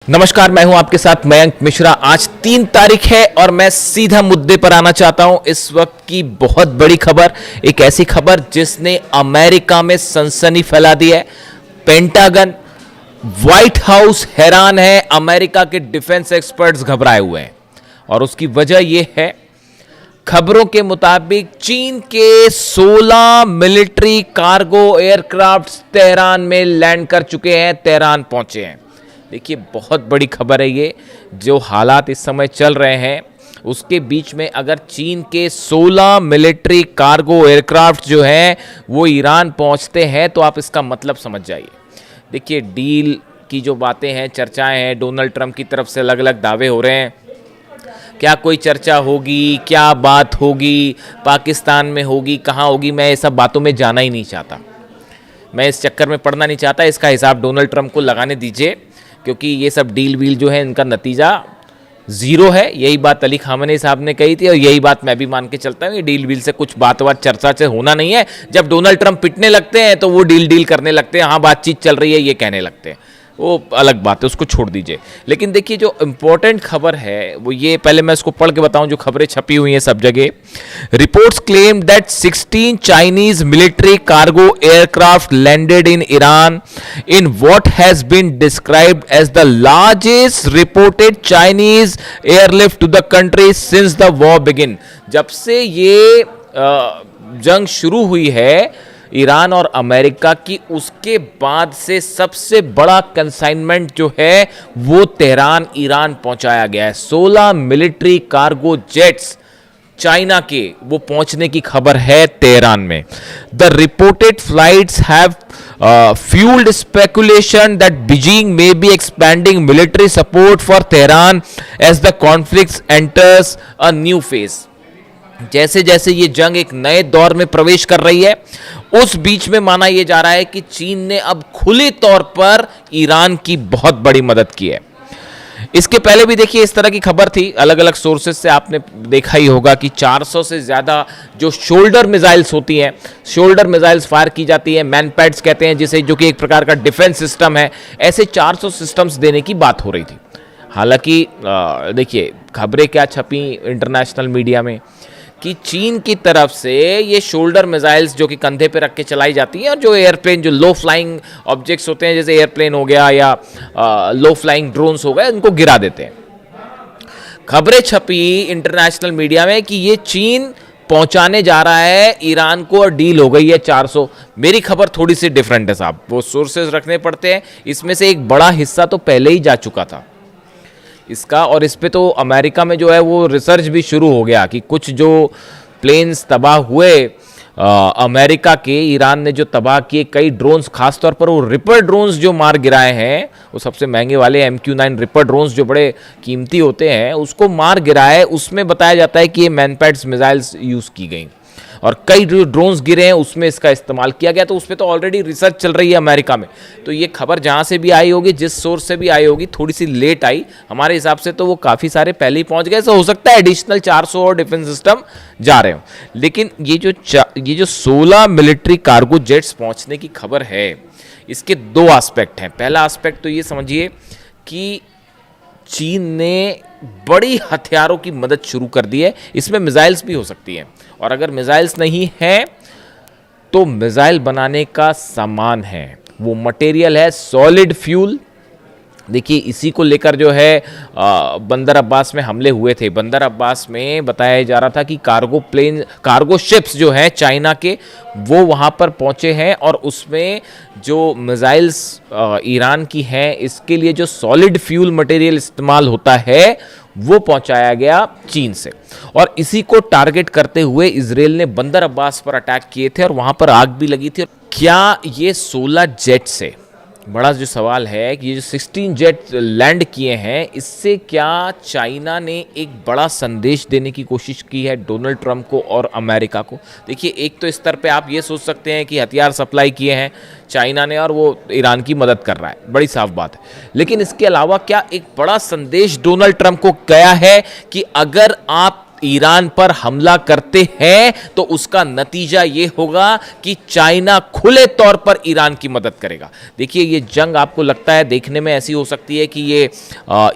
नमस्कार, मैं हूं आपके साथ मयंक मिश्रा। आज 3 तारीख है और मैं सीधा मुद्दे पर आना चाहता हूं। इस वक्त की बहुत बड़ी खबर, एक ऐसी खबर जिसने अमेरिका में सनसनी फैला दी है। पेंटागन, व्हाइट हाउस हैरान है, अमेरिका के डिफेंस एक्सपर्ट्स घबराए हुए हैं और उसकी वजह यह है, खबरों के मुताबिक चीन के 16 मिलिट्री कार्गो एयरक्राफ्ट तेहरान में लैंड कर चुके हैं, तेहरान पहुंचे हैं। देखिए, बहुत बड़ी खबर है ये। जो हालात इस समय चल रहे हैं उसके बीच में अगर चीन के 16 मिलिट्री कार्गो एयरक्राफ्ट जो हैं वो ईरान पहुंचते हैं तो आप इसका मतलब समझ जाइए। देखिए, डील की जो बातें हैं, चर्चाएं हैं, डोनाल्ड ट्रंप की तरफ से अलग अलग दावे हो रहे हैं। क्या कोई चर्चा होगी, क्या बात होगी, पाकिस्तान में होगी, कहाँ होगी, मैं ये सब बातों में जाना ही नहीं चाहता। मैं इस चक्कर में पड़ना नहीं चाहता। इसका हिसाब डोनाल्ड ट्रंप को लगाने दीजिए, क्योंकि ये सब डील वील जो है इनका नतीजा ज़ीरो है। यही बात अली खामनेई साहब ने कही थी और यही बात मैं भी मान के चलता हूँ। ये डील वील से कुछ बात चर्चा से होना नहीं है। जब डोनाल्ड ट्रंप पिटने लगते हैं तो वो डील करने लगते हैं, हाँ बातचीत चल रही है ये कहने लगते हैं, वो अलग बात है, उसको छोड़ दीजिए। लेकिन देखिए, जो इंपॉर्टेंट खबर है वो ये, पहले मैं इसको पढ़ के बताऊं जो खबरें छपी हुई हैं सब जगह। Reports claim that 16 Chinese military cargo aircraft landed in Iran in what has been described as the largest reported Chinese airlift to the country since the war begin. जब से ये जंग शुरू हुई है ईरान और अमेरिका की, उसके बाद से सबसे बड़ा कंसाइनमेंट जो है वो तेहरान ईरान पहुंचाया गया है। 16 मिलिट्री कार्गो जेट्स चाइना के वो पहुंचने की खबर है तेहरान में। The reported flights have fueled speculation that Beijing may be expanding military support for Tehran as the conflict enters a new phase। जैसे जैसे ये जंग एक नए दौर में प्रवेश कर रही है, उस बीच में माना यह जा रहा है कि चीन ने अब खुले तौर पर ईरान की बहुत बड़ी मदद की है। इसके पहले भी देखिए इस तरह की खबर थी, अलग अलग सोर्सेज से आपने देखा ही होगा कि 400 से ज़्यादा जो शोल्डर मिसाइल्स होती हैं, शोल्डर मिसाइल्स फायर की जाती है, मैनपैड्स कहते हैं जिसे, जो कि एक प्रकार का डिफेंस सिस्टम है, ऐसे 400 सिस्टम्स देने की बात हो रही थी। हालांकि देखिए खबरें क्या छपी इंटरनेशनल मीडिया में कि चीन की तरफ से ये शोल्डर मिसाइल्स जो कि कंधे पे रख के चलाई जाती हैं और जो एयरप्लेन, जो लो फ्लाइंग ऑब्जेक्ट्स होते हैं जैसे एयरप्लेन हो गया या लो फ्लाइंग ड्रोन्स हो गए, उनको गिरा देते हैं। खबरें छपी इंटरनेशनल मीडिया में कि ये चीन पहुंचाने जा रहा है ईरान को और डील हो गई है 400। मेरी खबर थोड़ी सी डिफरेंट है साहब, वो सोर्सेज रखने पड़ते हैं। इसमें से एक बड़ा हिस्सा तो पहले ही जा चुका था इसका, और इस पे तो अमेरिका में जो है वो रिसर्च भी शुरू हो गया कि कुछ जो प्लेन्स तबाह हुए अमेरिका के, ईरान ने जो तबाह किए कई ड्रोन्स, खासतौर पर वो रिपर ड्रोन्स जो मार गिराए हैं, वो सबसे महंगे वाले MQ-9 रिपर ड्रोन्स जो बड़े कीमती होते हैं, उसको मार गिराए। उसमें बताया जाता है कि ये मैनपैड्स मिसाइल्स यूज़ की गई और कई जो ड्रोन्स गिरे हैं उसमें इसका इस्तेमाल किया गया। तो उस पर तो ऑलरेडी रिसर्च चल रही है अमेरिका में। तो ये खबर जहाँ से भी आई होगी, जिस सोर्स से भी आई होगी, थोड़ी सी लेट आई हमारे हिसाब से, तो वो काफ़ी सारे पहले ही पहुँच गए। तो हो सकता है एडिशनल 400 और डिफेंस सिस्टम जा रहे हो। लेकिन ये जो 16 मिलिट्री कार्गो जेट्स पहुँचने की खबर है, इसके 2 एस्पेक्ट हैं। पहला एस्पेक्ट तो ये समझिए कि चीन ने बड़ी हथियारों की मदद शुरू कर दी है। इसमें मिसाइल्स भी हो सकती हैं, और अगर मिसाइल्स नहीं हैं तो मिसाइल बनाने का सामान है, वो मटेरियल है सॉलिड फ्यूल। देखिए, इसी को लेकर जो है बंदर अब्बास में हमले हुए थे। बंदर अब्बास में बताया जा रहा था कि कार्गो शिप्स जो हैं चाइना के, वो वहाँ पर पहुँचे हैं और उसमें जो मिसाइल्स ईरान की हैं, इसके लिए जो सॉलिड फ्यूल मटेरियल इस्तेमाल होता है वो पहुंचाया गया चीन से। और इसी को टारगेट करते हुए इजराइल ने बंदर अब्बास पर अटैक किए थे और वहाँ पर आग भी लगी थी। क्या ये 16 जेट से, बड़ा जो सवाल है कि ये जो 16 जेट लैंड किए हैं, इससे क्या चाइना ने एक बड़ा संदेश देने की कोशिश की है डोनाल्ड ट्रंप को और अमेरिका को? देखिए, एक तो स्तर पे आप ये सोच सकते हैं कि हथियार सप्लाई किए हैं चाइना ने और वो ईरान की मदद कर रहा है, बड़ी साफ बात है। लेकिन इसके अलावा क्या एक बड़ा संदेश डोनाल्ड ट्रंप को गया है कि अगर आप ईरान पर हमला करते हैं तो उसका नतीजा यह होगा कि चाइना खुले तौर पर ईरान की मदद करेगा। देखिए, ये जंग आपको लगता है देखने में ऐसी हो सकती है कि ये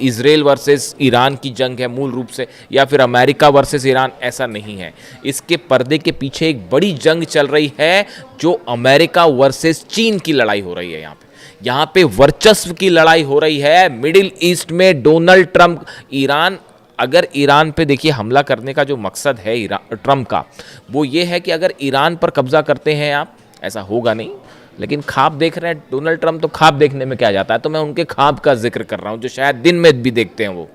इजराइल वर्सेस ईरान की जंग है मूल रूप से, या फिर अमेरिका वर्सेस ईरान, ऐसा नहीं है। इसके पर्दे के पीछे एक बड़ी जंग चल रही है जो अमेरिका वर्सेस चीन की लड़ाई हो रही है। यहाँ पे वर्चस्व की लड़ाई हो रही है मिडिल ईस्ट में। डोनाल्ड ट्रंप, ईरान, अगर ईरान पे देखिए हमला करने का जो मकसद है ट्रंप का, वो ये है कि अगर ईरान पर कब्जा करते हैं आप, ऐसा होगा नहीं, लेकिन ख्वाब देख रहे हैं डोनाल्ड ट्रंप, तो ख्वाब देखने में क्या जाता है, तो मैं उनके ख्वाब का जिक्र कर रहा हूं जो शायद दिन में भी देखते हैं वो।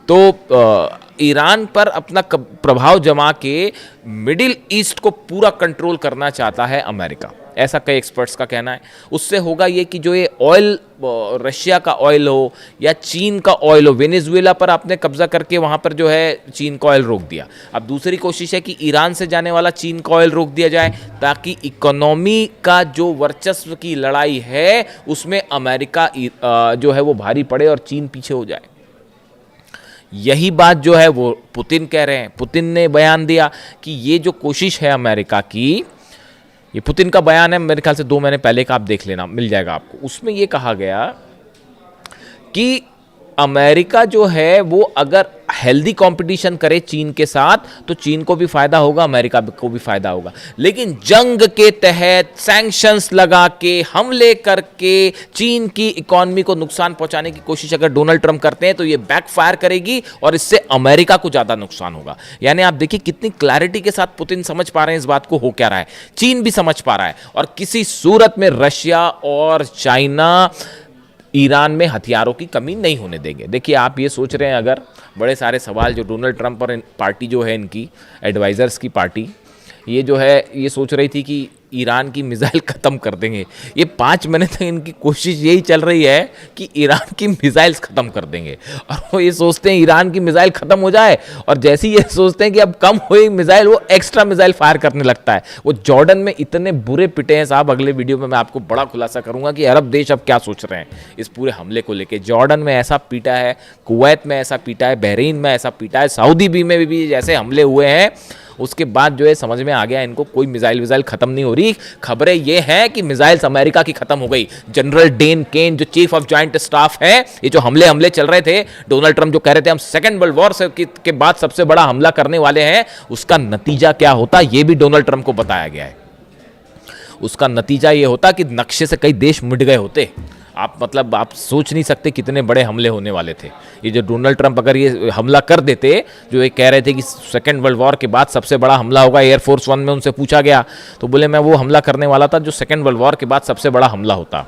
तो ईरान पर अपना प्रभाव जमा के मिडिल ईस्ट को पूरा कंट्रोल करना चाहता है अमेरिका, ऐसा कई एक्सपर्ट्स का कहना है। उससे होगा ये कि जो ये ऑयल, रशिया का ऑयल हो या चीन का ऑयल हो, वेनेजुएला पर आपने कब्जा करके वहां पर जो है चीन का ऑयल रोक दिया। अब दूसरी कोशिश है कि ईरान से जाने वाला चीन का ऑयल रोक दिया जाए, ताकि इकोनॉमी का जो वर्चस्व की लड़ाई है उसमें अमेरिका जो है वो भारी पड़े और चीन पीछे हो जाए। यही बात जो है वो पुतिन कह रहे हैं। पुतिन ने बयान दिया कि ये जो कोशिश है अमेरिका की, ये पुतिन का बयान है, मेरे ख्याल से 2 महीने पहले का, आप देख लेना, मिल जाएगा आपको। उसमें ये कहा गया कि अमेरिका जो है वो अगर हेल्दी कंपटीशन करे चीन के साथ तो चीन को भी फायदा होगा, अमेरिका को भी फायदा होगा। लेकिन जंग के तहत सैंक्शंस लगा के, हमले करके चीन की इकोनॉमी को नुकसान पहुंचाने की कोशिश अगर डोनाल्ड ट्रंप करते हैं तो ये बैकफायर करेगी और इससे अमेरिका को ज्यादा नुकसान होगा। यानी आप देखिए कितनी क्लैरिटी के साथ पुतिन समझ पा रहे हैं इस बात को हो क्या रहा है, चीन भी समझ पा रहा है, और किसी सूरत में रशिया और चाइना ईरान में हथियारों की कमी नहीं होने देंगे। देखिए, आप ये सोच रहे हैं, अगर बड़े सारे सवाल जो डोनाल्ड ट्रंप और पार्टी जो है इनकी एडवाइजर्स की पार्टी, ये जो है ये सोच रही थी कि ईरान की मिसाइल ख़त्म कर देंगे। ये 5 महीने तक इनकी कोशिश यही चल रही है कि ईरान की मिसाइल्स ख़त्म कर देंगे, और वो ये सोचते हैं ईरान की मिसाइल ख़त्म हो जाए, और जैसे ही ये सोचते हैं कि अब कम हुई मिसाइल, वो एक्स्ट्रा मिसाइल फायर करने लगता है। वो जॉर्डन में इतने बुरे पिटे हैं साहब, अगले वीडियो में मैं आपको बड़ा खुलासा करूंगा कि अरब देश अब क्या सोच रहे हैं इस पूरे हमले को लेकर। जॉर्डन में ऐसा पीटा है, कुवैत में ऐसा पीटा है, बहरीन में ऐसा पीटा है, सऊदी में भी जैसे हमले हुए हैं, उसके बाद जो है समझ में आ गया इनको कोई मिसाइल विसाइल खत्म नहीं हो रही। खबरें ये हैं कि मिसाइल्स अमेरिका की खत्म हो गई। जनरल डेन केन जो चीफ ऑफ जॉइंट स्टाफ है, ये जो हमले चल रहे थे, डोनाल्ड ट्रंप जो कह रहे थे हम सेकंड वर्ल्ड वॉर के बाद सबसे बड़ा हमला करने वाले हैं, उसका नतीजा क्या होता ये भी डोनाल्ड ट्रंप को बताया गया है। उसका नतीजा ये होता कि नक्शे से कई देश मिट गए होते। आप सोच नहीं सकते कितने बड़े हमले होने वाले थे। ये जो डोनाल्ड ट्रंप अगर ये हमला कर देते, जो ये कह रहे थे कि सेकेंड वर्ल्ड वॉर के बाद सबसे बड़ा हमला होगा, एयरफोर्स 1 में उनसे पूछा गया तो बोले मैं वो हमला करने वाला था जो सेकेंड वर्ल्ड वॉर के बाद सबसे बड़ा हमला होता।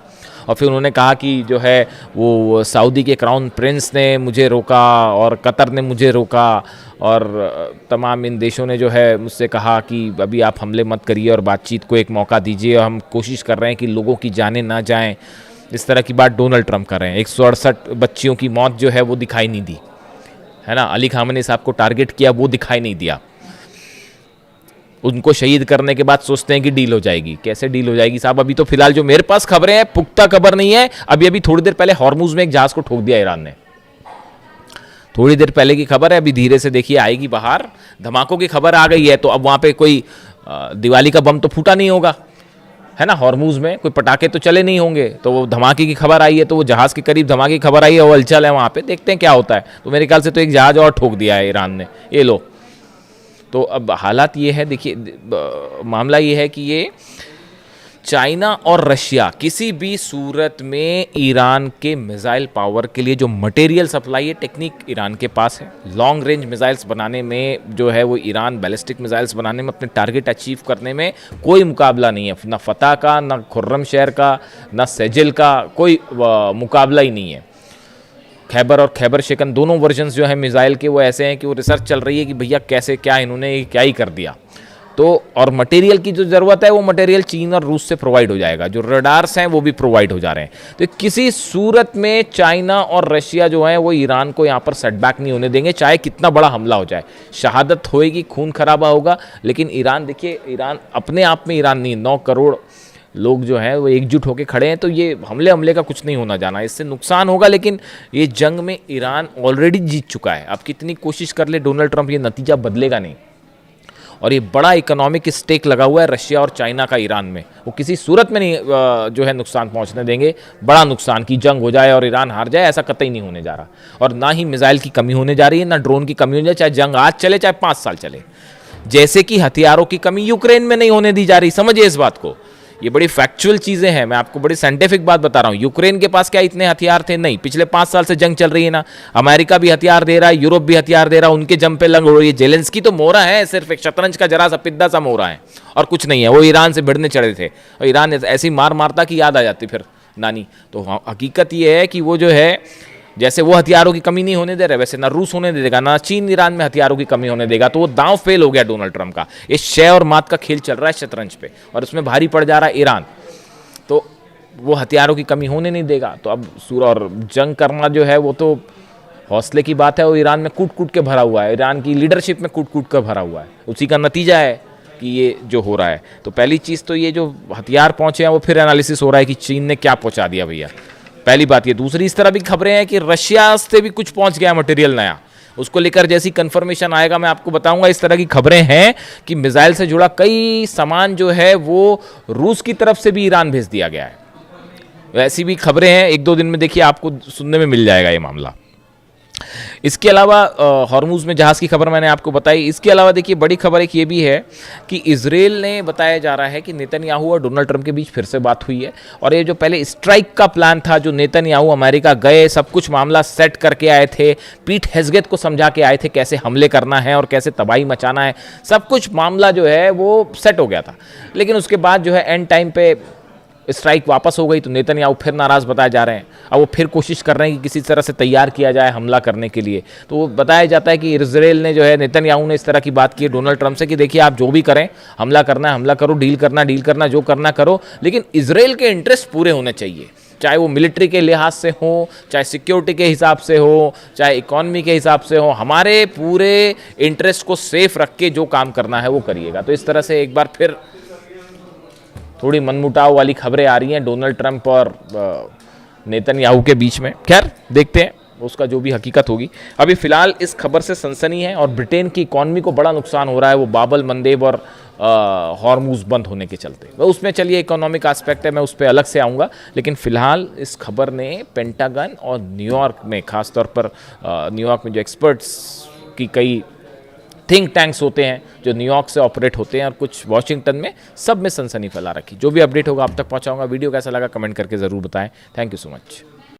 और फिर उन्होंने कहा कि जो है वो सऊदी के क्राउन प्रिंस ने मुझे रोका और कतर ने मुझे रोका, और तमाम इन देशों ने जो है मुझसे कहा कि अभी आप हमले मत करिए और बातचीत को एक मौका दीजिए, और हम कोशिश कर रहे हैं कि लोगों की जानें ना जाएं। इस तरह की बात डोनाल्ड ट्रंप कर रहे हैं। 168 बच्चियों की मौत जो है वो दिखाई नहीं दी, है ना। अली खामनी साहब को टारगेट किया, वो दिखाई नहीं दिया। उनको शहीद करने के बाद सोचते हैं कि डील हो जाएगी। कैसे डील हो जाएगी साहब? अभी तो फिलहाल जो मेरे पास खबरें हैं, पुख्ता खबर नहीं है। अभी थोड़ी देर पहले हॉर्मुज में एक जहाज को ठोक दिया ईरान ने, थोड़ी देर पहले की खबर है। अभी धीरे से देखिए आएगी बाहर। धमाकों की खबर आ गई है, तो अब वहां पे कोई दिवाली का बम तो फूटा नहीं होगा, है ना। हॉर्मुज में कोई पटाखे तो चले नहीं होंगे, तो वो धमाके की खबर आई है, तो वो जहाज के करीब धमाके की खबर आई है, वो हलचल है वहां पे, देखते हैं क्या होता है। तो मेरे ख्याल से तो एक जहाज और ठोक दिया है ईरान ने, ये लो। तो अब हालात ये है, देखिए मामला ये है कि ये चाइना और रशिया किसी भी सूरत में ईरान के मिसाइल पावर के लिए जो मटेरियल सप्लाई है, टेक्निक ईरान के पास है। लॉन्ग रेंज मिसाइल्स बनाने में जो है वो ईरान बैलिस्टिक मिसाइल्स बनाने में, अपने टारगेट अचीव करने में कोई मुकाबला नहीं है। ना फतह का, ना खुर्रमशहर का, ना सेजिल का, कोई मुकाबला ही नहीं है। खैबर और खैबर शिकन दोनों वर्जन्स जो है मिसाइल के वो ऐसे हैं कि वो रिसर्च चल रही है कि भैया कैसे क्या इन्होंने क्या ही कर दिया। तो और मटेरियल की जो ज़रूरत है वो मटेरियल चीन और रूस से प्रोवाइड हो जाएगा, जो रडार्स हैं वो भी प्रोवाइड हो जा रहे हैं। तो किसी सूरत में चाइना और रशिया जो है वो ईरान को यहाँ पर सेटबैक नहीं होने देंगे, चाहे कितना बड़ा हमला हो जाए। शहादत होएगी, खून खराबा होगा, लेकिन ईरान, देखिए ईरान अपने आप में ईरान नहीं, 9 करोड़ लोग जो हैं वो एकजुट होकर खड़े हैं, तो ये हमले का कुछ नहीं होना जाना, इससे नुकसान होगा, लेकिन ये जंग में ईरान ऑलरेडी जीत चुका है। अब कितनी कोशिश कर ले डोनाल्ड ट्रंप, ये नतीजा बदलेगा नहीं। और ये बड़ा इकोनॉमिक स्टेक लगा हुआ है रशिया और चाइना का ईरान में, वो किसी सूरत में नहीं जो है नुकसान पहुंचने देंगे। बड़ा नुकसान की जंग हो जाए और ईरान हार जाए, ऐसा कतई नहीं होने जा रहा। और ना ही मिसाइल की कमी होने जा रही है, ना ड्रोन की कमी होने जा रही, चाहे जंग आज चले चाहे 5 साल चले। जैसे कि हथियारों की कमी यूक्रेन में नहीं होने दी जा रही, समझिए इस बात को। ये बड़ी फैक्चुअल चीज़ें हैं, मैं आपको बड़ी साइंटिफिक बात बता रहा हूँ। यूक्रेन के पास क्या इतने हथियार थे? नहीं। पिछले 5 साल से जंग चल रही है ना, अमेरिका भी हथियार दे रहा है, यूरोप भी हथियार दे रहा है, उनके जम पे लंग हो रही है। जेलेंस्की तो मोहरा है, सिर्फ एक शतरंज का जरा सा पिद्दा सा मोहरा है और कुछ नहीं है। वो ईरान से भिड़ने चढ़े थे और ईरान ऐसी मार मारता कि याद आ जाती फिर नानी। तो हकीकत ये है कि वो जो है, जैसे वो हथियारों की कमी नहीं होने दे रहे, वैसे ना रूस होने देगा, ना चीन ईरान में हथियारों की कमी होने देगा। तो वो दांव फेल हो गया डोनाल्ड ट्रंप का। ये शय और मात का खेल चल रहा है शतरंज पे, और उसमें भारी पड़ जा रहा है ईरान। तो वो हथियारों की कमी होने नहीं देगा। तो अब और जंग करना जो है वो तो हौसले की बात है। वो ईरान में कूट कूट के भरा हुआ है, ईरान की लीडरशिप में कूट कूट कर भरा हुआ है। उसी का नतीजा है कि ये जो हो रहा है। तो पहली चीज़ तो ये जो हथियार पहुंचे हैं वो फिर एनालिसिस हो रहा है कि चीन ने क्या पहुंचा दिया भैया, पहली बात ये। दूसरी, इस तरह भी खबरें हैं कि रशिया से भी कुछ पहुंच गया मटेरियल नया, उसको लेकर जैसी कंफर्मेशन आएगा मैं आपको बताऊंगा। इस तरह की खबरें हैं कि मिसाइल से जुड़ा कई सामान जो है वो रूस की तरफ से भी ईरान भेज दिया गया है। ऐसी भी खबरें हैं, 1-2 दिन में देखिए आपको सुनने में मिल जाएगा ये मामला। इसके अलावा हॉर्मुज में जहाज़ की खबर मैंने आपको बताई। इसके अलावा देखिए बड़ी खबर एक ये भी है कि इजराइल ने बताया जा रहा है कि नेतन्याहू और डोनाल्ड ट्रंप के बीच फिर से बात हुई है। और ये जो पहले स्ट्राइक का प्लान था, जो नेतन्याहू अमेरिका गए, सब कुछ मामला सेट करके आए थे, पीट हेग्सेथ को समझा के आए थे कैसे हमले करना है और कैसे तबाही मचाना है, सब कुछ मामला जो है वो सेट हो गया था। लेकिन उसके बाद जो है एंड टाइम पे स्ट्राइक वापस हो गई, तो नेतन्याहू फिर नाराज़ बताए जा रहे हैं। अब वो फिर कोशिश कर रहे हैं कि किसी तरह से तैयार किया जाए हमला करने के लिए। तो वो बताया जाता है कि इजराइल ने जो है, नेतन्याहू ने इस तरह की बात की है डोनाल्ड ट्रंप से कि देखिए आप जो भी करें, हमला करना है हमला करो, डील करना जो करना करो, लेकिन इजराइल के इंटरेस्ट पूरे होने चाहिए, चाहे वो मिलिट्री के लिहाज से हो, चाहे सिक्योरिटी के हिसाब से हो, चाहे इकॉनमी के हिसाब से हो। हमारे पूरे इंटरेस्ट को सेफ रख के जो काम करना है वो करिएगा। तो इस तरह से एक बार फिर थोड़ी मनमुटाव वाली खबरें आ रही हैं डोनाल्ड ट्रंप और नेतन्याहू के बीच में। खैर देखते हैं उसका जो भी हकीकत होगी। अभी फिलहाल इस खबर से सनसनी है और ब्रिटेन की इकॉनमी को बड़ा नुकसान हो रहा है, वो बाबल मंदेब और हॉर्मुज बंद होने के चलते। वह उसमें चलिए इकोनॉमिक एस्पेक्ट है, मैं उस पर अलग से आऊँगा। लेकिन फिलहाल इस खबर ने पेंटागन और न्यूयॉर्क में, खासतौर पर न्यूयॉर्क में जो एक्सपर्ट्स की कई थिंक टैंक्स होते हैं जो न्यूयॉर्क से ऑपरेट होते हैं और कुछ वॉशिंगटन में, सब में सनसनी फैला रखी। जो भी अपडेट होगा आप तक पहुंचाऊंगा। वीडियो कैसा लगा कमेंट करके ज़रूर बताएं। Thank you so much.